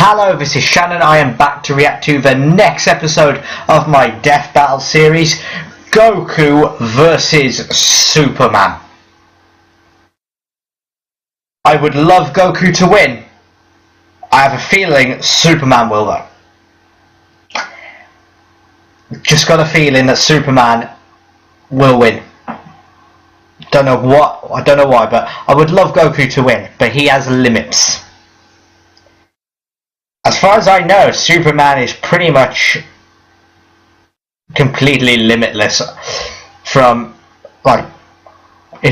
Hello, this is Shannon. I am back to react to the next episode of my Death Battle series, Goku vs. Superman. I would love Goku to win. I have a feeling Superman will though. Just got a feeling that Superman will win. I don't know why, but I would love Goku to win, but he has limits. As far as I know, Superman is pretty much completely limitless. From, like, he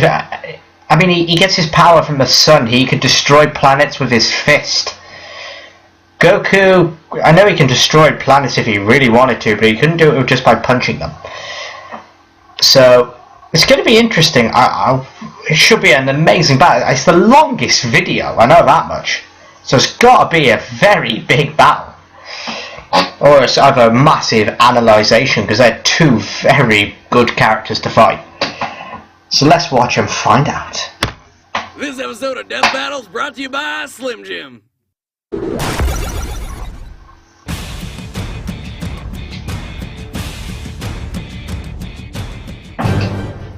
gets his power from the sun. He could destroy planets with his fist. Goku, I know he can destroy planets if he really wanted to, but he couldn't do it just by punching them. So it's going to be interesting. It should be an amazing battle. It's the longest video, I know that much. So it's got to be a very big battle. Or it's either a massive analyzation, because they're two very good characters to fight. So let's watch and find out. This episode of Death Battles brought to you by Slim Jim.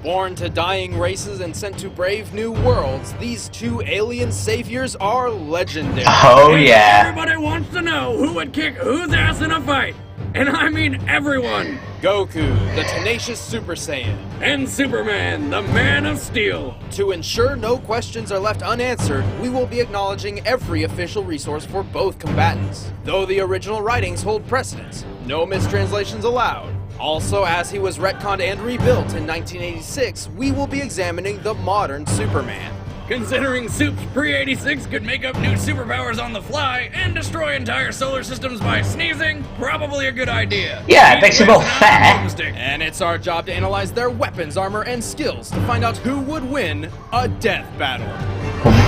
Born to dying races and sent to brave new worlds, these two alien saviors are legendary. Oh yeah. Everybody wants to know who would kick whose ass in a fight. And I mean everyone. Goku, the tenacious Super Saiyan. And Superman, the Man of Steel. To ensure no questions are left unanswered, we will be acknowledging every official resource for both combatants. Though the original writings hold precedence, no mistranslations allowed. Also, as he was retconned and rebuilt in 1986, we will be examining the modern Superman. Considering Supes pre-86 could make up new superpowers on the fly and destroy entire solar systems by sneezing, probably a good idea. Yeah, it makes it more fair. And it's our job to analyze their weapons, armor, and skills to find out who would win a death battle.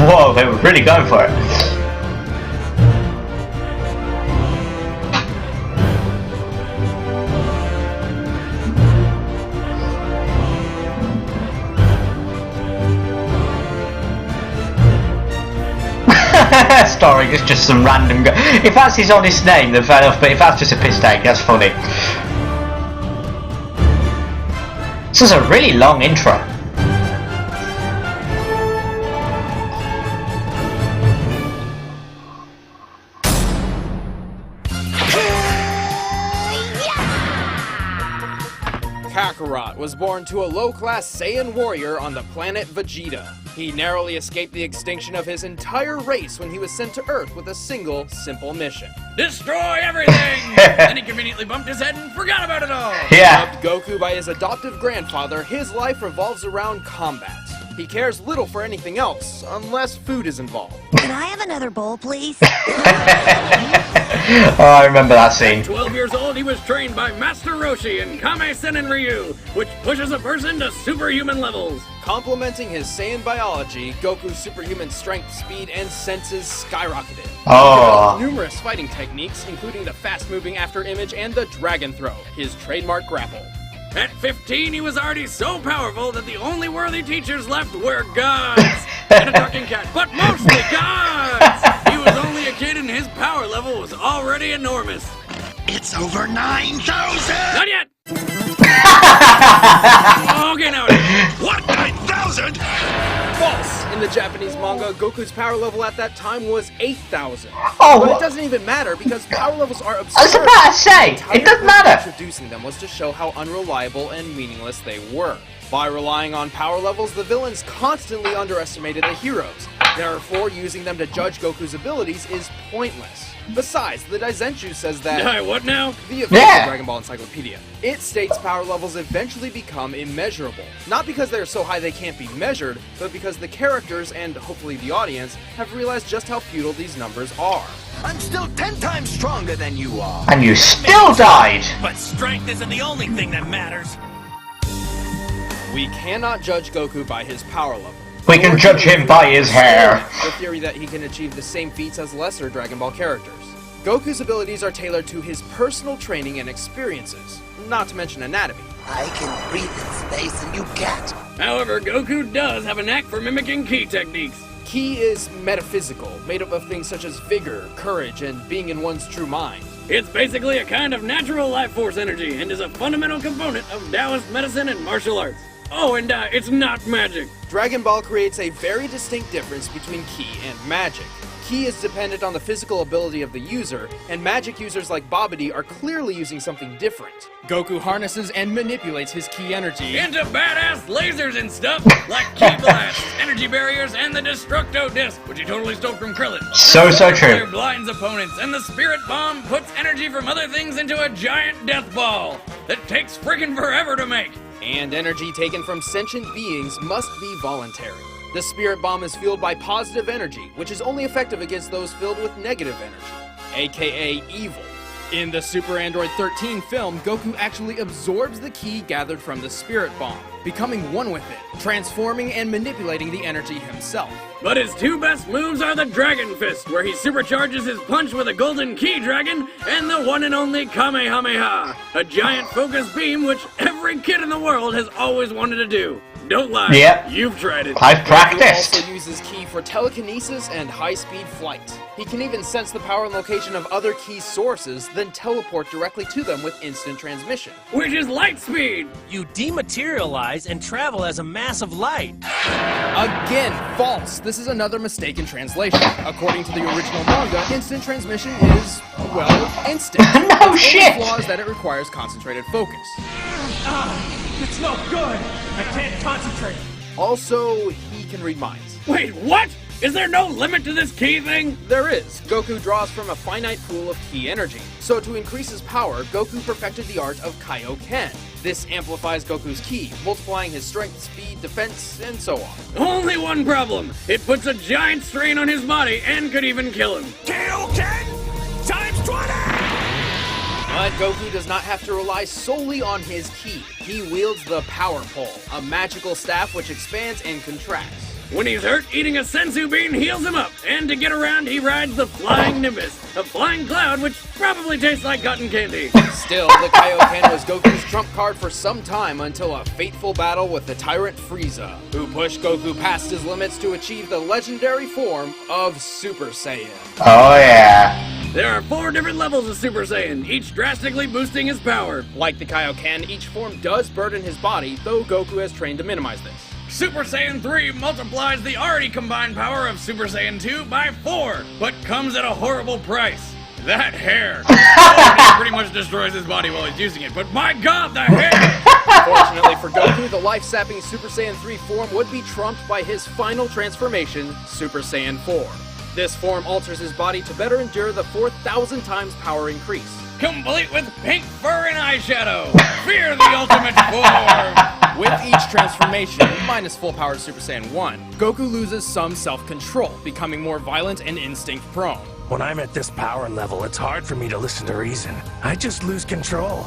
Whoa, they were really going for it. Starring is just some random guy. If that's his honest name, then fair enough, but if that's just a piss take, that's funny. This is a really long intro. Kakarot was born to a low-class Saiyan warrior on the planet Vegeta. He narrowly escaped the extinction of his entire race when he was sent to Earth with a single, simple mission. Destroy everything! Then he conveniently bumped his head and forgot about it all! Yeah. Dubbed Goku by his adoptive grandfather, his life revolves around combat. He cares little for anything else, unless food is involved. Can I have another bowl, please? Oh, I remember that scene. At 12 years old, he was trained by Master Roshi in Kame Sennin Ryu, which pushes a person to superhuman levels. Complementing his Saiyan biology, Goku's superhuman strength, speed, and senses skyrocketed. Oh. He developed numerous fighting techniques, including the fast-moving after image and the dragon throw, his trademark grapple. At 15, he was already so powerful that the only worthy teachers left were gods and a talking cat, but mostly gods! He was only a kid and his power level was already enormous. It's over 9,000! Not yet! Okay, now it is. What, 9,000? False! In the Japanese manga, Goku's power level at that time was 8,000. Oh, but it doesn't even matter because power levels are absurd. I was about to say, it doesn't matter. Introducing them was to show how unreliable and meaningless they were. By relying on power levels, the villains constantly underestimated the heroes. Therefore, using them to judge Goku's abilities is pointless. Besides, the Daizenshuu says that... what now? The official Dragon Ball Encyclopedia. It states power levels eventually become immeasurable. Not because they're so high they can't be measured, but because the characters, and hopefully the audience, have realized just how futile these numbers are. I'm still 10 times stronger than you are. And you still died. But strength isn't the only thing that matters. We cannot judge Goku by his power level. We can judge him by his hair. The theory that he can achieve the same feats as lesser Dragon Ball characters. Goku's abilities are tailored to his personal training and experiences, not to mention anatomy. I can breathe in space and you can't. However, Goku does have a knack for mimicking ki techniques. Ki is metaphysical, made up of things such as vigor, courage, and being in one's true mind. It's basically a kind of natural life force energy and is a fundamental component of Taoist medicine and martial arts. Oh, and it's not magic. Dragon Ball creates a very distinct difference between Ki and magic. Ki is dependent on the physical ability of the user, and magic users like Babidi are clearly using something different. Goku harnesses and manipulates his Ki energy Into badass lasers and stuff, like Ki Blasts, energy barriers, and the Destructo Disc, which he totally stole from Krillin. So Fire true. blinds opponents, and the Spirit Bomb puts energy from other things into a giant death ball that takes friggin' forever to make. and energy taken from sentient beings must be voluntary. The Spirit Bomb is fueled by positive energy, which is only effective against those filled with negative energy, aka evil. In the Super Android 13 film, Goku actually absorbs the ki gathered from the Spirit Bomb, becoming one with it, transforming and manipulating the energy himself. But his two best moves are the Dragon Fist, where he supercharges his punch with a golden ki dragon, and the one and only Kamehameha, a giant focus beam which every kid in the world has always wanted to do. Don't lie, Yep. you've tried it. I've Goku practiced. also uses ki for telekinesis and high-speed flight. He can even sense the power and location of other ki sources, then teleport directly to them with instant transmission. Which is light speed. You dematerialize and travel as a mass of light. Again, false! This is another mistake in translation. According to the original manga, instant transmission is, well, instant. No Its shit! only flaw is that it requires concentrated focus. It's no good. I can't concentrate. Also, he can read minds. Wait, what? Is there no limit to this ki thing? There is. Goku draws from a finite pool of ki energy. So to increase his power, Goku perfected the art of Kaioken. This amplifies Goku's ki, multiplying his strength, speed, defense, and so on. Only one problem. It puts a giant strain on his body and could even kill him. Kaioken times 20! But Goku does not have to rely solely on his ki. He wields the Power Pole, a magical staff which expands and contracts. When he's hurt, eating a sensu bean heals him up. And to get around, he rides the Flying Nimbus, a flying cloud which probably tastes like cotton candy. Still, the Kaioken was Goku's trump card for some time until a fateful battle with the tyrant Frieza, who pushed Goku past his limits to achieve the legendary form of Super Saiyan. Oh yeah. There are 4 different levels of Super Saiyan, each drastically boosting his power. Like the Kaioken, each form does burden his body, though Goku has trained to minimize this. Super Saiyan 3 multiplies the already combined power of Super Saiyan 2 by 4, but comes at a horrible price. That hair. It pretty much destroys his body while he's using it, but my god, the hair! Fortunately for Goku, the life-sapping Super Saiyan 3 form would be trumped by his final transformation, Super Saiyan 4. This form alters his body to better endure the 4,000 times power increase. Complete with pink fur and eyeshadow. Fear the ultimate form. With each transformation, minus full-powered Super Saiyan 1, Goku loses some self-control, becoming more violent and instinct-prone. When I'm at this power level, it's hard for me to listen to reason. I just lose control.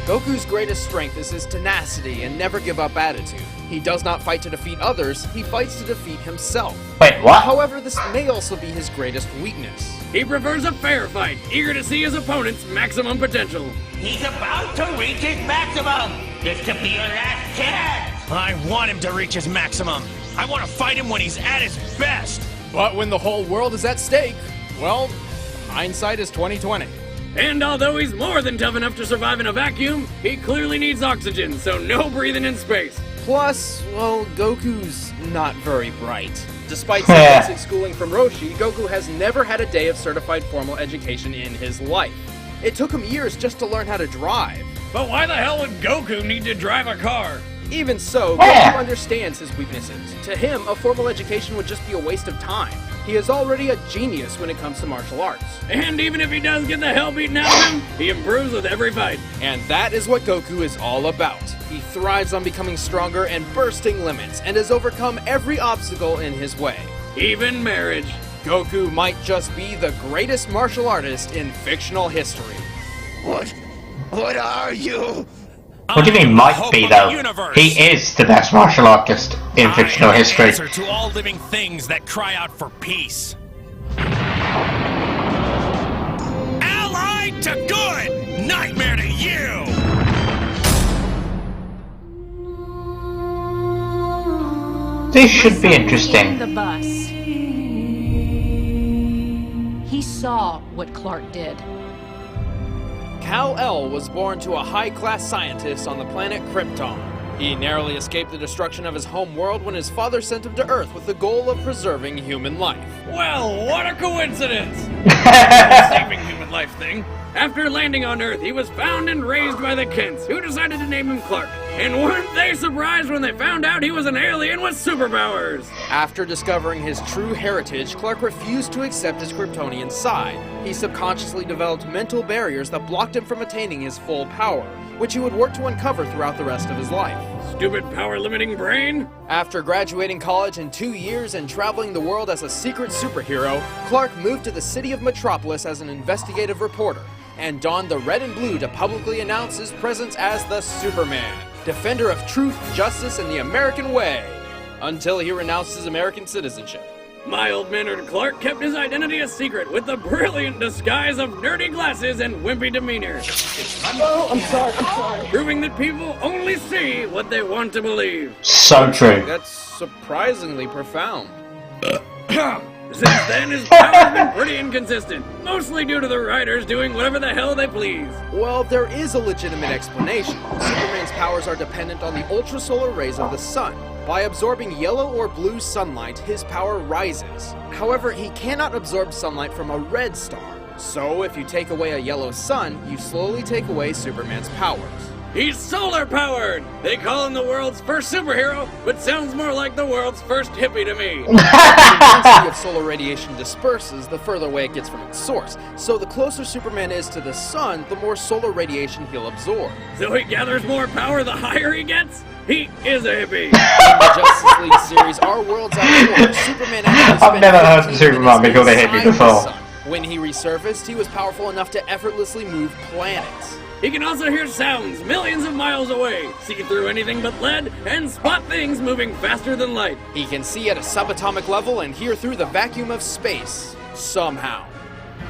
Goku's greatest strength is his tenacity and never-give-up attitude. He does not fight to defeat others, he fights to defeat himself. Wait, what? However, this may also be his greatest weakness. He prefers a fair fight, eager to see his opponent's maximum potential. He's about to reach his maximum. This could be your last chance. I want him to reach his maximum. I want to fight him when he's at his best. But when the whole world is at stake, well, hindsight is 20/20. And although he's more than tough enough to survive in a vacuum, he clearly needs oxygen, so no breathing in space. Plus, well, Goku's not very bright. Despite some basic schooling from Roshi, Goku has never had a day of certified formal education in his life. It took him years just to learn how to drive. But why the hell would Goku need to drive a car? Even so, Goku understands his weaknesses. To him, a formal education would just be a waste of time. He is already a genius when it comes to martial arts. And even if he does get the hell beaten out of him, he improves with every fight. And that is what Goku is all about. He thrives on becoming stronger and bursting limits, and has overcome every obstacle in his way. Even marriage. Goku might just be the greatest martial artist in fictional history. What are you? What do you mean might Hope be of the though? universe. He is the best martial artist in fictional I am history. the answer to all living things that cry out for peace. Allied to good, nightmare to you. This should be interesting. The bus. He saw what Clark did. Kal-El was born to a high-class scientist on the planet Krypton. He narrowly escaped the destruction of his home world when his father sent him to Earth with the goal of preserving human life. Well, what a coincidence! Saving human life thing. After landing on Earth, he was found and raised by the Kents, who decided to name him Clark. And weren't they surprised when they found out he was an alien with superpowers? After discovering his true heritage, Clark refused to accept his Kryptonian side. He subconsciously developed mental barriers that blocked him from attaining his full power, which he would work to uncover throughout the rest of his life. Stupid power-limiting brain! After graduating college in 2 years and traveling the world as a secret superhero, Clark moved to the city of Metropolis as an investigative reporter, and donned the red and blue to publicly announce his presence as the Superman, defender of truth, justice, and the American way, until he renounced his American citizenship. Mild-mannered Clark kept his identity a secret with the brilliant disguise of nerdy glasses and wimpy demeanor. I'm sorry. Proving that people only see what they want to believe. So true. That's surprisingly profound. Since then, his power has been pretty inconsistent, mostly due to the writers doing whatever the hell they please. Well, there is a legitimate explanation. Superman's powers are dependent on the ultrasolar rays of the sun. By absorbing yellow or blue sunlight, his power rises. However, he cannot absorb sunlight from a red star. So, if you take away a yellow sun, you slowly take away Superman's powers. He's solar-powered! They call him the world's first superhero, but sounds more like the world's first hippie to me. The intensity of solar radiation disperses the further away it gets from its source, so the closer Superman is to the sun, the more solar radiation he'll absorb. So he gathers more power the higher he gets? He is a hippie! In the Justice League series, Our Worlds at War, Superman actually I've never heard of Superman because they hit me before. When he resurfaced, he was powerful enough to effortlessly move planets. He can also hear sounds millions of miles away, see through anything but lead, and spot things moving faster than light. He can see at a subatomic level and hear through the vacuum of space. Somehow.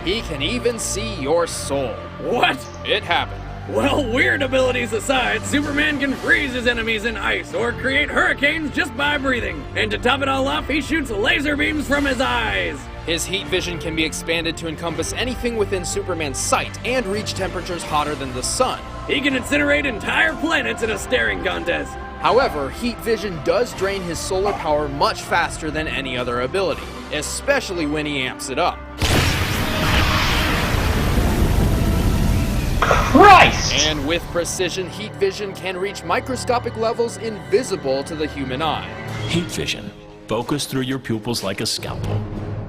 He can even see your soul. What? It happened. Well, weird abilities aside, Superman can freeze his enemies in ice or create hurricanes just by breathing. And to top it all off, he shoots laser beams from his eyes. His heat vision can be expanded to encompass anything within Superman's sight and reach temperatures hotter than the sun. He can incinerate entire planets in a staring contest. However, heat vision does drain his solar power much faster than any other ability, especially when he amps it up. Christ! And with precision, heat vision can reach microscopic levels invisible to the human eye. Heat vision. Focus through your pupils like a scalpel.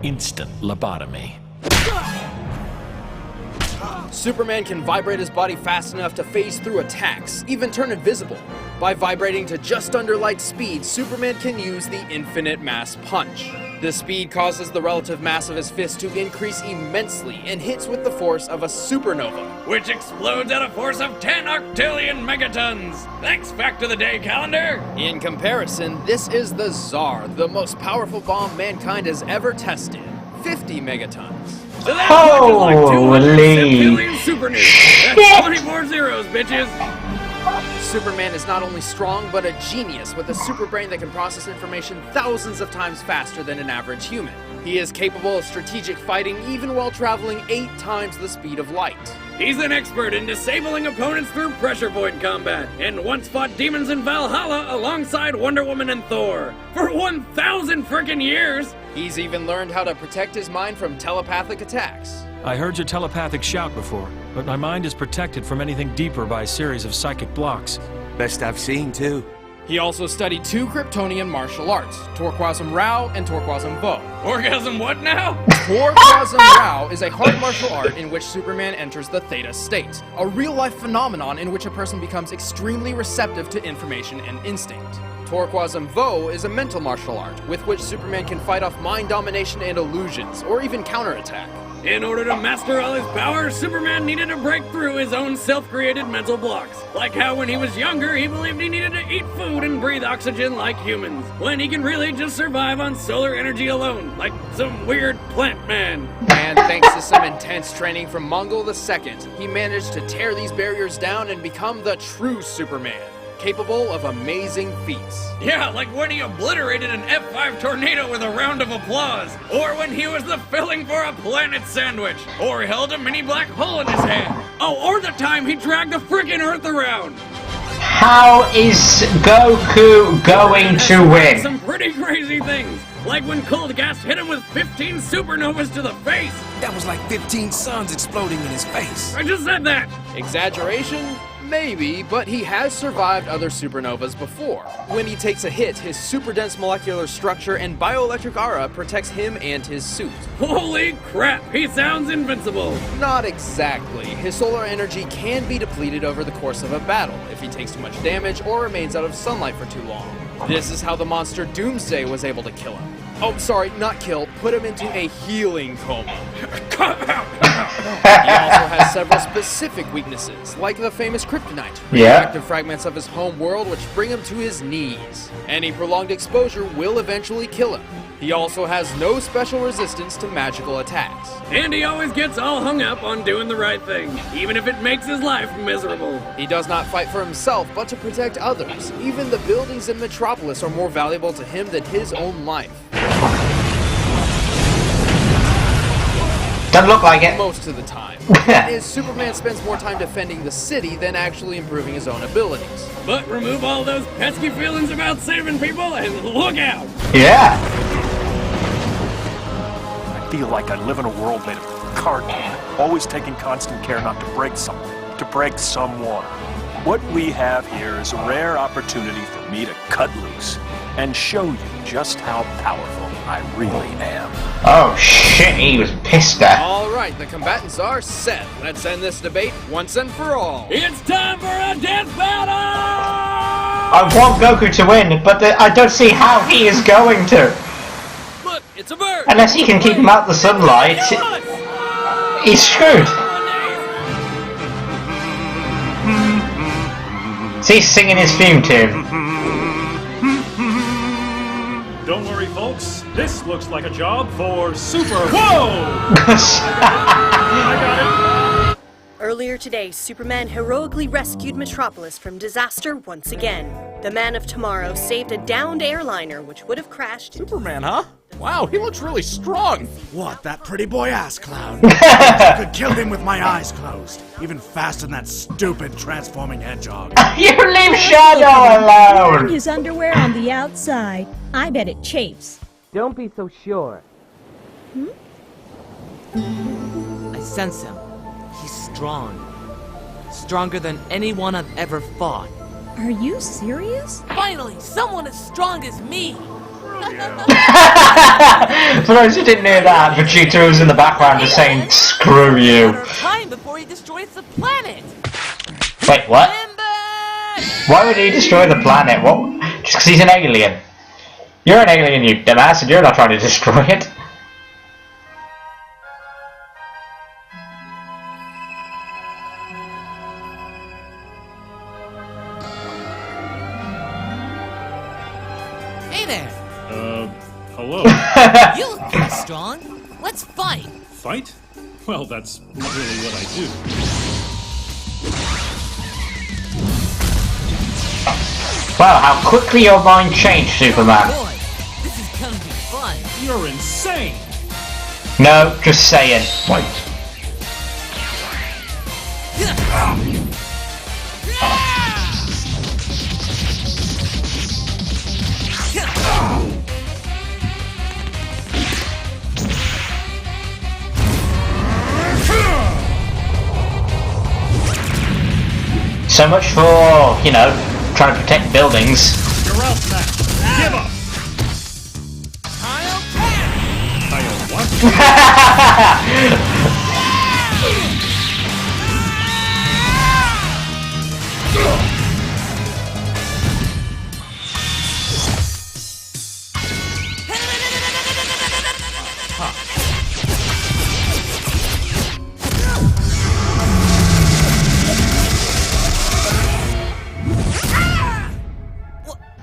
Instant lobotomy. Superman can vibrate his body fast enough to phase through attacks, even turn invisible. By vibrating to just under light speed, Superman can use the infinite mass punch. The speed causes the relative mass of his fist to increase immensely and hits with the force of a supernova, which explodes at a force of 10 octillion megatons. Thanks, fact of the day calendar. In comparison, this is the Tsar, the most powerful bomb mankind has ever tested. 50 megatons. So that's like 200 septillion super nukes. That's 24 zeros, bitches. Superman is not only strong, but a genius with a super brain that can process information thousands of times faster than an average human. He is capable of strategic fighting even while traveling 8 times the speed of light. He's an expert in disabling opponents through pressure point combat, and once fought demons in Valhalla alongside Wonder Woman and Thor. For 1,000 frickin' years! He's even learned how to protect his mind from telepathic attacks. I heard your telepathic shout before, but my mind is protected from anything deeper by a series of psychic blocks. Best I've seen, too. He also studied 2 Kryptonian martial arts, Torquasm Rao and Torquasm Vo. Orgasm what now? Torquasm Rao is a hard martial art in which Superman enters the Theta state, a real-life phenomenon in which a person becomes extremely receptive to information and instinct. Torquasm Vo is a mental martial art, with which Superman can fight off mind domination and illusions, or even counterattack. In order to master all his powers, Superman needed to break through his own self-created mental blocks. Like how when he was younger, he believed he needed to eat food and breathe oxygen like humans, when he can really just survive on solar energy alone, like some weird plant man. And thanks to some intense training from Mongol II, he managed to tear these barriers down and become the true Superman. capable of amazing feats. Yeah, like when he obliterated an F5 tornado with a round of applause, or when he was the filling for a planet sandwich, or held a mini black hole in his hand. Oh, or the time he dragged the frickin' Earth around. How is Goku going to win? Some pretty crazy things, like when cold gas hit him with 15 supernovas to the face. That was like 15 suns exploding in his face. I just said that. Exaggeration? Maybe, but he has survived other supernovas before. When he takes a hit, his super dense molecular structure and bioelectric aura protects him and his suit. Holy crap, he sounds invincible. Not exactly. His solar energy can be depleted over the course of a battle if he takes too much damage or remains out of sunlight for too long. This is how the monster Doomsday was able to kill him. Oh, sorry, not kill, put him into a healing coma. He also has several specific weaknesses, like the famous kryptonite, radioactive fragments of his home world which bring him to his knees. Any prolonged exposure will eventually kill him. He also has no special resistance to magical attacks. And he always gets all hung up on doing the right thing, even if it makes his life miserable. He does not fight for himself, but to protect others. Even the buildings in Metropolis are more valuable to him than his own life. Doesn't look like it. Most of the time. That is, Superman spends more time defending the city than actually improving his own abilities. But remove all those pesky feelings about saving people and look out! Yeah. I feel like I live in a world made of cardboard, always taking constant care not to break something, to break someone. What we have here is a rare opportunity for me to cut loose and show you just how powerful I really am. Oh shit, he was pissed there. Alright, the combatants are set. Let's end this debate once and for all. It's time for a death battle! I want Goku to win, but I don't see how he is going to. Look, it's a bird! Unless he can keep him out the sunlight, he's screwed. He's singing his theme tune. Don't worry, folks. This looks like a job for Super. Whoa! I got it. Earlier today, Superman heroically rescued Metropolis from disaster once again. The Man of Tomorrow saved a downed airliner which would have crashed. Superman, huh? Wow, he looks really strong. What, that pretty boy ass clown? I could kill him with my eyes closed, even faster than that stupid transforming hedgehog. You leave Shadow alone! His underwear on the outside. I bet it chafes. Don't be so sure. I sense him. He's strong. Stronger than anyone I've ever fought. Are you serious? Finally, someone as strong as me! For those who didn't hear that, Vegeta was in the background just saying, screw you. Time before he destroys the planet! Wait, what? Why would he destroy the planet? What? Just because he's an alien. You're an alien, you dumbass, and you're not trying to destroy it. Hey there! Hello. You look pretty strong. Let's fight! Fight? Well, that's not really what I do. Wow, how quickly your mind changed, Superman. Boy, this is gonna be fun. You're insane! No, just saying. Wait. So much for, you know, trying to protect buildings. You're out, Matt. Give up! I'll what?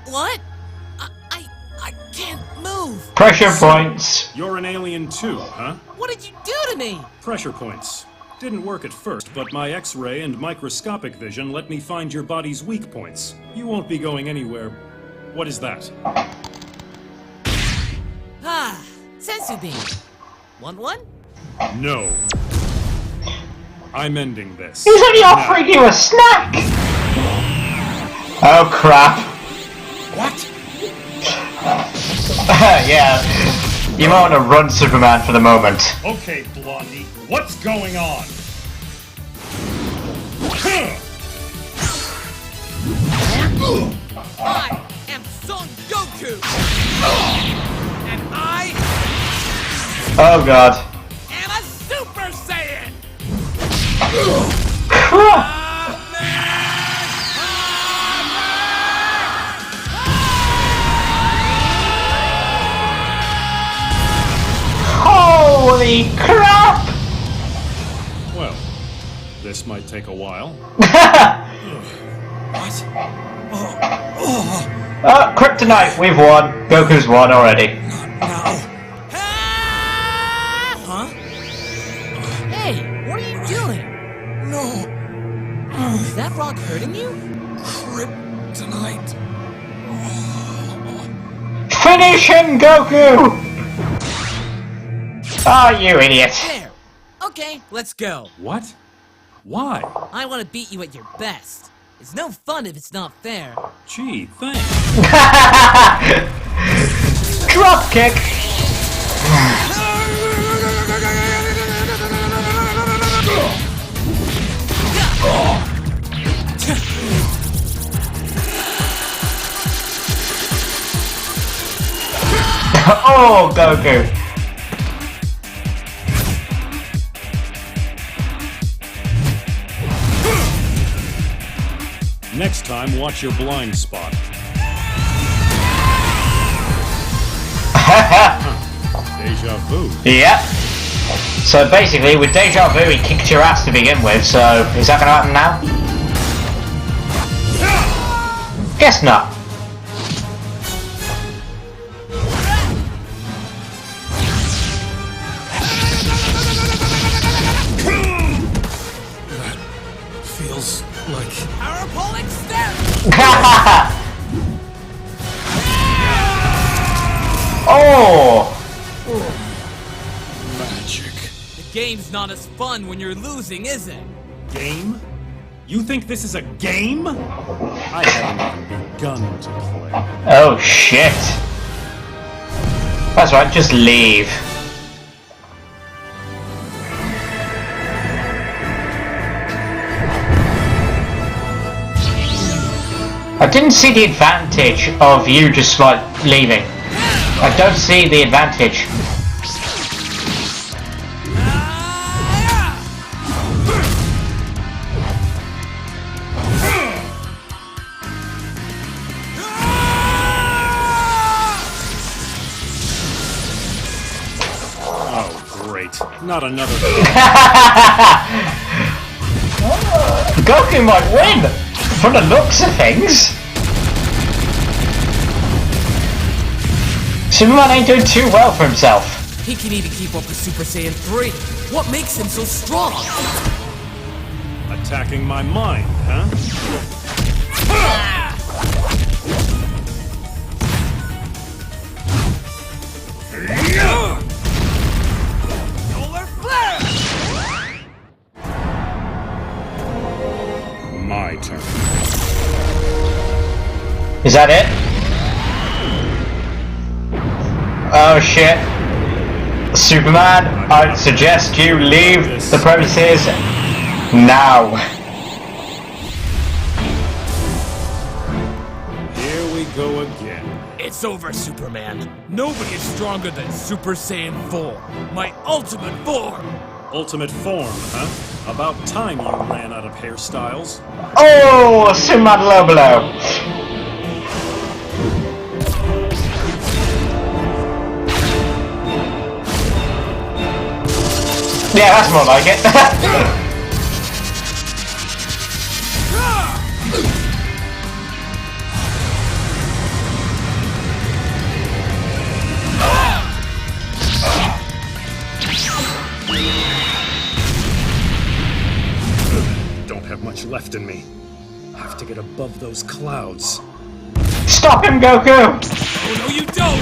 What? I can't move. Pressure points. You're an alien too, huh? What did you do to me? Pressure points. Didn't work at first, but my X-ray and microscopic vision let me find your body's weak points. You won't be going anywhere. What is that? Ah, sensu beam. Want one? No. I'm ending this. He's only offering you a snack! Oh crap. What? Yeah. You might want to run, Superman, for the moment. Okay, Blondie, what's going on? I am Son Goku! And I Oh god. am a Super Saiyan! Holy crap! Well, this might take a while. What? Kryptonite, we've won. Goku's won already. Huh? Hey, what are you doing? No. Is that rock hurting you? Kryptonite. Finish him, Goku! Ah, you idiot. There. Okay, let's go. What? Why? I want to beat you at your best. It's no fun if it's not fair. Gee, thanks. Drop kick! Oh, Goku! Next time, watch your blind spot. Deja vu. Yep. So basically, with Deja Vu, he kicked your ass to begin with, so is that gonna happen now? Guess not. Feels like... Parabolic step! Oh! Magic. The game's not as fun when you're losing, is it? Game? You think this is a game? I haven't even begun to play. Oh shit. That's right, just leave. I didn't see the advantage of you just like leaving. I don't see the advantage. Oh, great. Not another... Goku might win! From the looks of things. Superman ain't doing too well for himself. He can even keep up with Super Saiyan 3. What makes him so strong? Attacking my mind, huh? Solar flare! My turn. Is that it? Oh shit. Superman, I'd suggest you leave the premises now. Here we go again. It's over, Superman. Nobody is stronger than Super Saiyan 4. My ultimate form. Ultimate form, huh? About time you ran out of hairstyles. Oh, Superman low blow. Yeah, that's more like it. left in me. I have to get above those clouds. Stop him, Goku! Oh, no, you don't!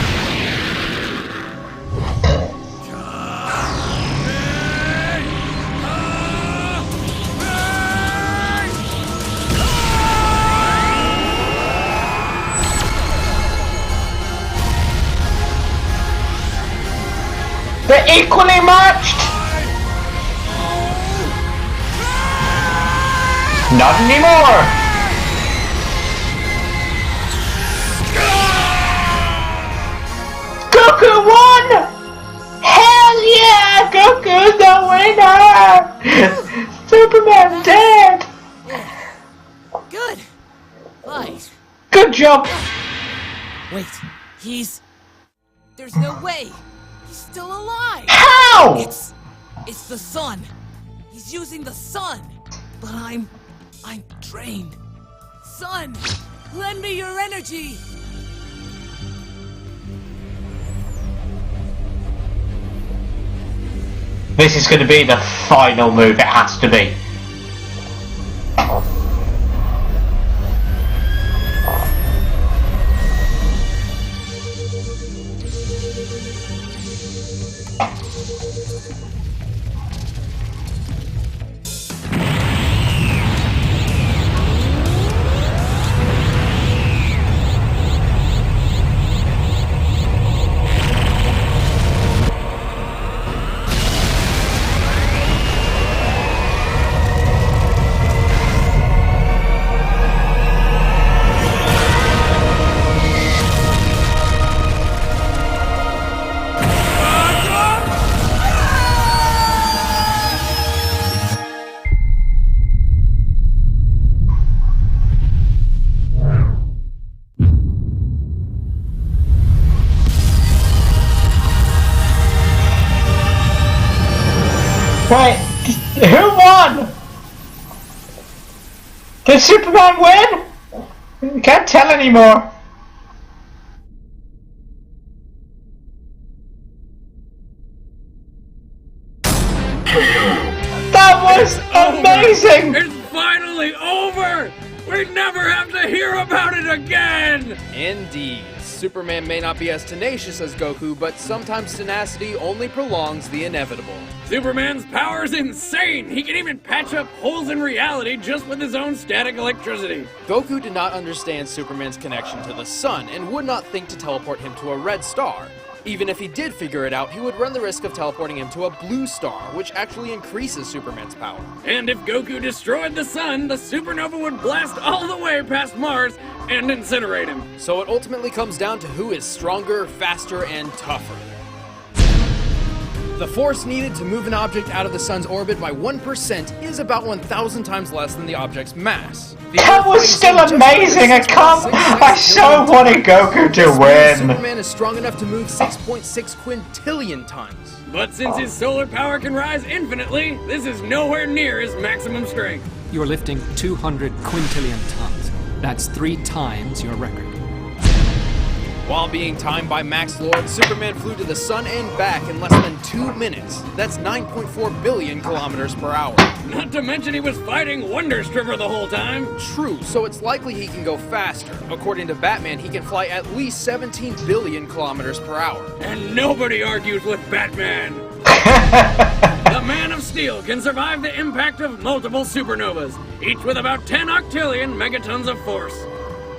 They're equally matched! Not anymore! Goku won! Hell yeah! Goku's the winner! Superman dead! Good. Fight. Good job! Wait, there's no way. He's still alive. How? It's the sun. He's using the sun. But I'm drained. Sun, lend me your energy. This is going to be the final move, it has to be. Wait, who won? Did Superman win? Can't tell anymore. That was amazing! It's finally over! We never have to hear about it again! Indeed. Superman may not be as tenacious as Goku, but sometimes tenacity only prolongs the inevitable. Superman's power is insane! He can even patch up holes in reality just with his own static electricity. Goku did not understand Superman's connection to the sun and would not think to teleport him to a red star. Even if he did figure it out, he would run the risk of teleporting him to a blue star, which actually increases Superman's power. And if Goku destroyed the sun, the supernova would blast all the way past Mars and incinerate him. So it ultimately comes down to who is stronger, faster, and tougher. The force needed to move an object out of the sun's orbit by 1% is about 1,000 times less than the object's mass. That was still amazing! I so wanted Goku to win! Superman is strong enough to move 6.6 quintillion tons. But since his solar power can rise infinitely, this is nowhere near his maximum strength. You're lifting 200 quintillion tons. That's 3 times your record. While being timed by Max Lord, Superman flew to the sun and back in less than 2 minutes. That's 9.4 billion kilometers per hour. Not to mention he was fighting Wonder Stripper the whole time. True, so it's likely he can go faster. According to Batman, he can fly at least 17 billion kilometers per hour. And nobody argues with Batman. The Man of Steel can survive the impact of multiple supernovas, each with about 10 octillion megatons of force.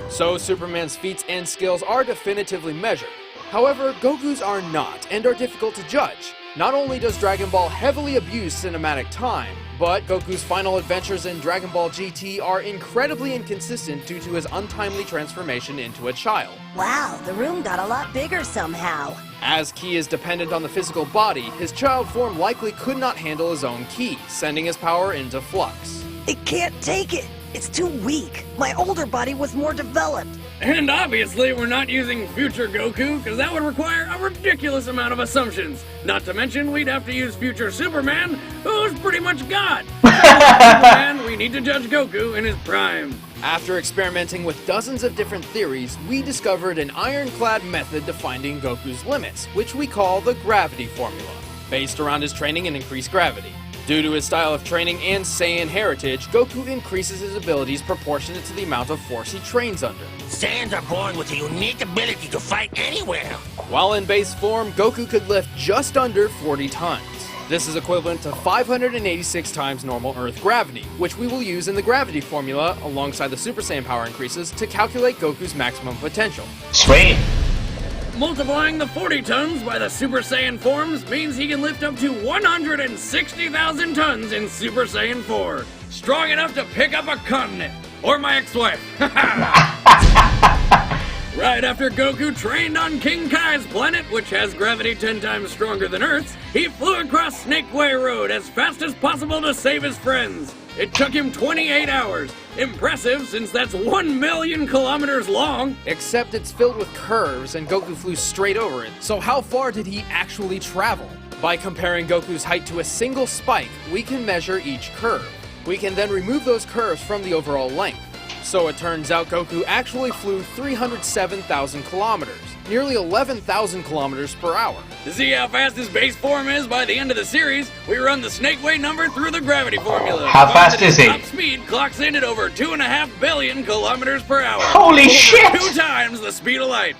So Superman's feats and skills are definitively measured. However, Goku's are not, and are difficult to judge. Not only does Dragon Ball heavily abuse cinematic time, but Goku's final adventures in Dragon Ball GT are incredibly inconsistent due to his untimely transformation into a child. Wow, the room got a lot bigger somehow. As Ki is dependent on the physical body, his child form likely could not handle his own Ki, sending his power into flux. It can't take it. It's too weak. My older body was more developed. And obviously we're not using future Goku, because that would require a ridiculous amount of assumptions. Not to mention we'd have to use future Superman, who's pretty much God. Superman, we need to judge Goku in his prime. After experimenting with dozens of different theories, we discovered an ironclad method to finding Goku's limits, which we call the gravity formula, based around his training in increased gravity. Due to his style of training and Saiyan heritage, Goku increases his abilities proportionate to the amount of force he trains under. Saiyans are born with a unique ability to fight anywhere. While in base form, Goku could lift just under 40 tons. This is equivalent to 586 times normal Earth gravity, which we will use in the gravity formula alongside the Super Saiyan power increases to calculate Goku's maximum potential. Sweet! Multiplying the 40 tons by the Super Saiyan forms means he can lift up to 160,000 tons in Super Saiyan 4. Strong enough to pick up a continent. Or my ex-wife. Right after Goku trained on King Kai's planet, which has gravity 10 times stronger than Earth's, he flew across Snake Way Road as fast as possible to save his friends. It took him 28 hours. Impressive, since that's 1 million kilometers long. Except it's filled with curves and Goku flew straight over it. So how far did he actually travel? By comparing Goku's height to a single spike, we can measure each curve. We can then remove those curves from the overall length. So it turns out Goku actually flew 307,000 kilometers, nearly 11,000 kilometers per hour. To see how fast his base form is by the end of the series, we run the Snake Way number through the gravity formula. How fast is he? Top speed clocks in at over 2.5 billion kilometers per hour. Holy over shit! 2 times the speed of light.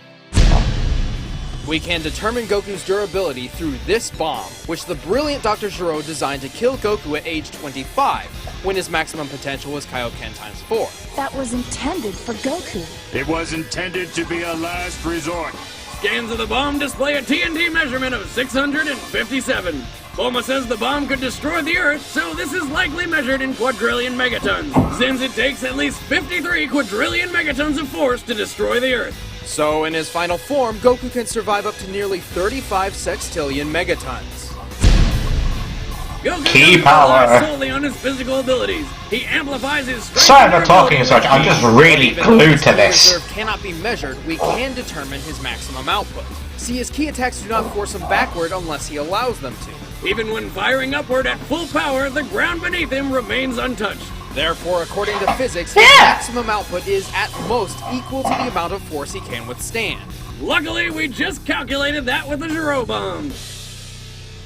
We can determine Goku's durability through this bomb, which the brilliant Dr. Gero designed to kill Goku at age 25, when his maximum potential was Kaioken times 4. That was intended for Goku. It was intended to be a last resort. Scans of the bomb display a TNT measurement of 657. Bulma says the bomb could destroy the Earth, so this is likely measured in quadrillion megatons, since it takes at least 53 quadrillion megatons of force to destroy the Earth. So in his final form, Goku can survive up to nearly 35 sextillion megatons. Goku Key doesn't power. rely solely on his physical abilities. He amplifies his strength. Sorry and for talking as such, I'm just really Even glued though his to key this. reserve cannot be measured, we can determine his maximum output. See, his key attacks do not force him backward unless he allows them to. Even when firing upward at full power, the ground beneath him remains untouched. Therefore, according to physics, his maximum output is at most equal to the amount of force he can withstand. Luckily, we just calculated that with the Gero bomb.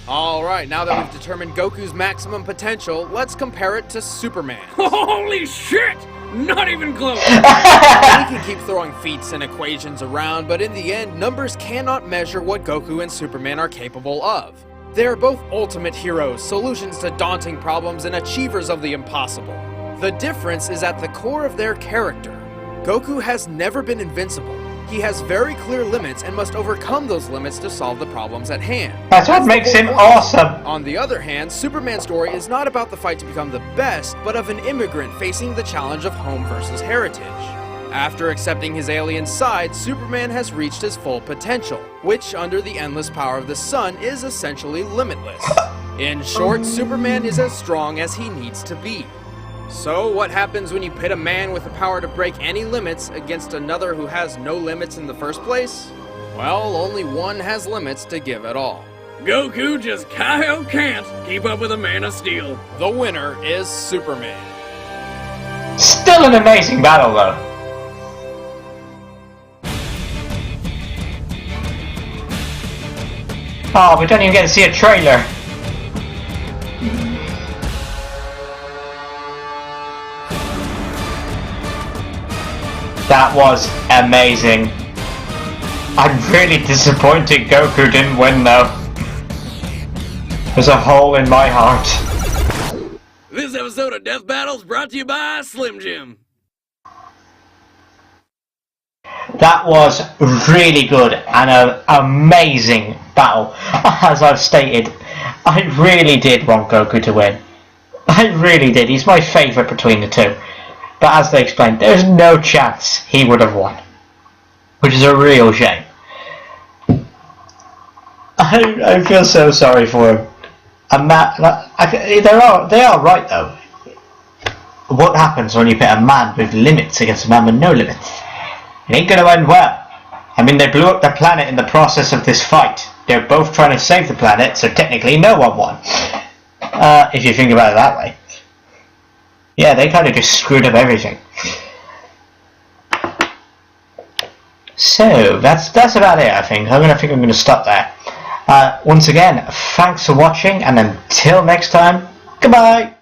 Alright, now that we've determined Goku's maximum potential, let's compare it to Superman. Holy shit! Not even close! We can keep throwing feats and equations around, but in the end, numbers cannot measure what Goku and Superman are capable of. They are both ultimate heroes, solutions to daunting problems, and achievers of the impossible. The difference is at the core of their character. Goku has never been invincible. He has very clear limits and must overcome those limits to solve the problems at hand. That's what makes him awesome. On the other hand, Superman's story is not about the fight to become the best, but of an immigrant facing the challenge of home versus heritage. After accepting his alien side, Superman has reached his full potential, which, under the endless power of the sun, is essentially limitless. In short, Superman is as strong as he needs to be. So, what happens when you pit a man with the power to break any limits against another who has no limits in the first place? Well, only one has limits to give at all. Goku just can't keep up with a Man of Steel. The winner is Superman. Still an amazing battle, though. Oh, we don't even get to see a trailer. That was amazing. I'm really disappointed Goku didn't win though. There's a hole in my heart. This episode of Death Battles brought to you by Slim Jim. That was really good and an amazing battle. As I've stated, I really did want Goku to win. I really did. He's my favourite between the two. But as they explained, there's no chance he would have won. Which is a real shame. I feel so sorry for him. And they are right though. What happens when you pit a man with limits against a man with no limits? It ain't gonna end well. I mean, they blew up the planet in the process of this fight. They're both trying to save the planet, so technically no one won. If you think about it that way. Yeah, they kind of just screwed up everything. So, that's about it, I think. I'm gonna stop there. Once again, thanks for watching, and until next time, Goodbye.